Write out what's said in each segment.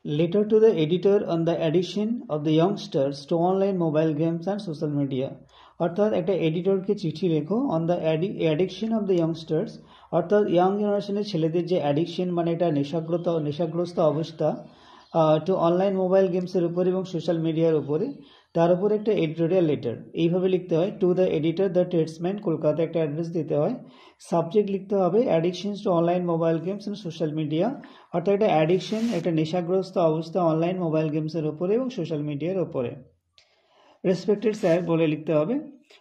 Letter to the editor on the addiction of the youngsters to online mobile games and social media. অর্থাৎ একটা এডিটরকে চিঠি লেখো on the addiction of the youngsters, অর্থাৎ young জেনারেশনের ছেলেদের যে অ্যাডিকশন মানে এটা নেশাগ্রস্ত অবস্থা টু অনলাইন মোবাইল গেমসের উপর এবং সোশ্যাল মিডিয়ার উপরে, তার উপর একটা এডিটোরিয়াল লেটার এইভাবে লিখতে হয়। To the editor the tradesman, Kolkata একটা অ্যাড্রেস দিতে হয়। সাবজেক্ট লিখতে হবে অ্যাডিকশনস two online mobile games and social media, অর্থাৎ একটা অ্যাডিকশন একটা নেশাগ্রস্ত অবস্থা অনলাইন মোবাইল গেমসের উপরে এবং সোশ্যাল মিডিয়ার উপরে। রেসপেক্টেড স্যার বলে লিখতে হবে।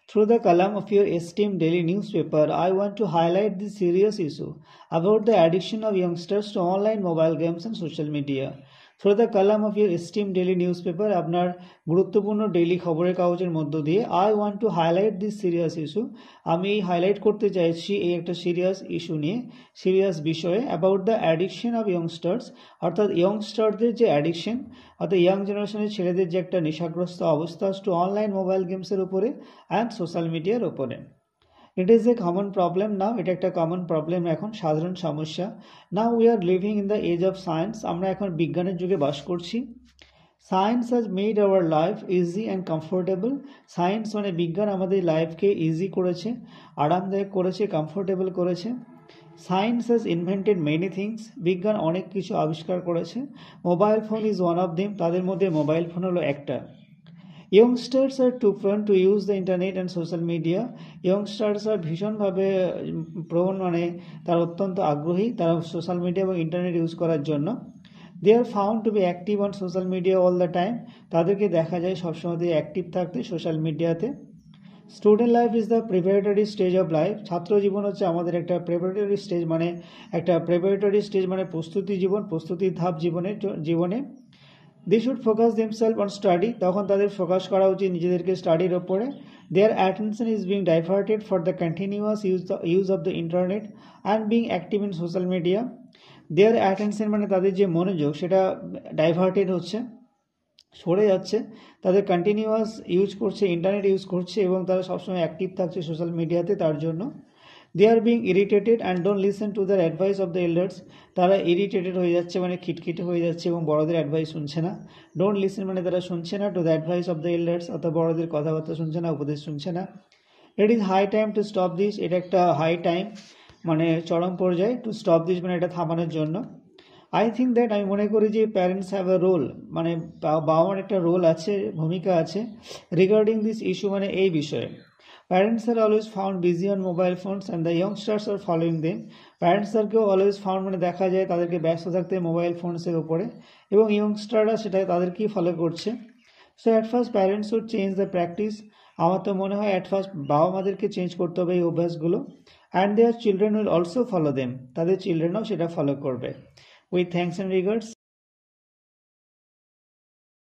Through the column of your esteemed daily newspaper, I want to highlight this serious issue about the addiction of youngsters to online mobile games and social media. Through the column of your esteemed daily newspaper, আপনার গুরুত্বপূর্ণ daily খবরের কাগজের মধ্য দিয়ে I want to highlight this serious issue, আমি highlight করতে চাইছি এই একটা সিরিয়াস ইস্যু নিয়ে, সিরিয়াস বিষয়ে about the addiction of youngsters, অর্থাৎ ইয়ংস্টারদের যে অ্যাডিকশন অর্থাৎ ইয়াং জেনারেশনের ছেলেদের যে একটা নেশাগ্রস্ত অবস্থা টু অনলাইন মোবাইল গেমসের উপরে অ্যান্ড সোশ্যাল মিডিয়ার উপরে। It is a common problem now, এটা একটা কমন প্রবলেম এখন, সাধারণ সমস্যা। Now we are living in the age of science, আমরা এখন বিজ্ঞানের যুগে বাস করছি। Science has made our life easy and comfortable, science মানে বিজ্ঞান আমাদের লাইফকে ইজি করেছে, আরামদায়ক করেছে, কমফোর্টেবল করেছে। Science has invented many things, বিজ্ঞান অনেক কিছু আবিষ্কার করেছে। Mobile phone is one of them, তাদের মধ্যে মোবাইল ফোন হলো একটা। Youngsters are too prone to use the internet and social media, youngsters are ভীষণভাবে প্রবণ মানে তারা অত্যন্ত আগ্রহী তারা সোশ্যাল মিডিয়া এবং ইন্টারনেট ইউজ করার জন্য। They are found to be active on social media all the time, তাদেরকে দেখা যায় সবসময় অ্যাক্টিভ থাকতে সোশ্যাল মিডিয়াতে। Student life is the preparatory stage of life, ছাত্র জীবন হচ্ছে আমাদের একটা প্রিপারেটরি স্টেজ, মানে একটা প্রিপারেটরি স্টেজ মানে প্রস্তুতি জীবন, প্রস্তুতি ধাপ জীবনে। They should focus themselves on study, তখন তাদের ফোকাস করা উচিত নিজেদেরকে স্টাডির ওপরে। Their attention is being diverted for the continuous use of the internet and being active in social media. Their attention মানে তাদের যে মনোযোগ সেটা ডাইভার্টেড হচ্ছে, সরে যাচ্ছে, তাদের কন্টিনিউয়াস ইউজ করছে, ইন্টারনেট ইউজ করছে এবং তারা সবসময় অ্যাক্টিভ থাকছে সোশ্যাল মিডিয়াতে, তার জন্য। They are being irritated and don't listen to the advice of the elders, তারা ইরিটেটেড হয়ে যাচ্ছে মানে খিটখিটে হয়ে যাচ্ছে এবং বড়দের অ্যাডভাইস শুনছে না। ডোন্ট লিসেন মানে তারা শুনছে না to the advice of the elders, অর্থাৎ বড়দের কথাবার্তা শুনছে না, উপদেশ শুনছে না। It is high time to stop this, এটা একটা হাই টাইম মানে চরম পর্যায়ে, টু স্টপ দিস মানে এটা থামানোর জন্য। আই থিঙ্ক দ্যাট, আমি মনে করি যে প্যারেন্টস হ্যাভ এ রোল, মানে বাবা মার একটা রোল আছে, ভূমিকা আছে রিগার্ডিং দিস ইস্যু মানে এই বিষয়ে। Parents are always found busy on mobile phones and the youngsters are following them, প্যারেন্টসদেরকেও অলওয়েজ ফাউন্ড মানে দেখা যায় তাদেরকে ব্যস্ত থাকতে মোবাইল ফোনসের উপরে এবং ইয়ংস্টাররা সেটা তাদেরকেই ফলো করছে। So at first parents would change the practice, আমার তো মনে হয় অ্যাট ফার্স্ট বাবা মাদেরকে চেঞ্জ করতে হবে এই অভ্যাসগুলো। And their children will also follow them, তাদের চিলড্রেনও সেটা ফলো করবে। With thanks and regards.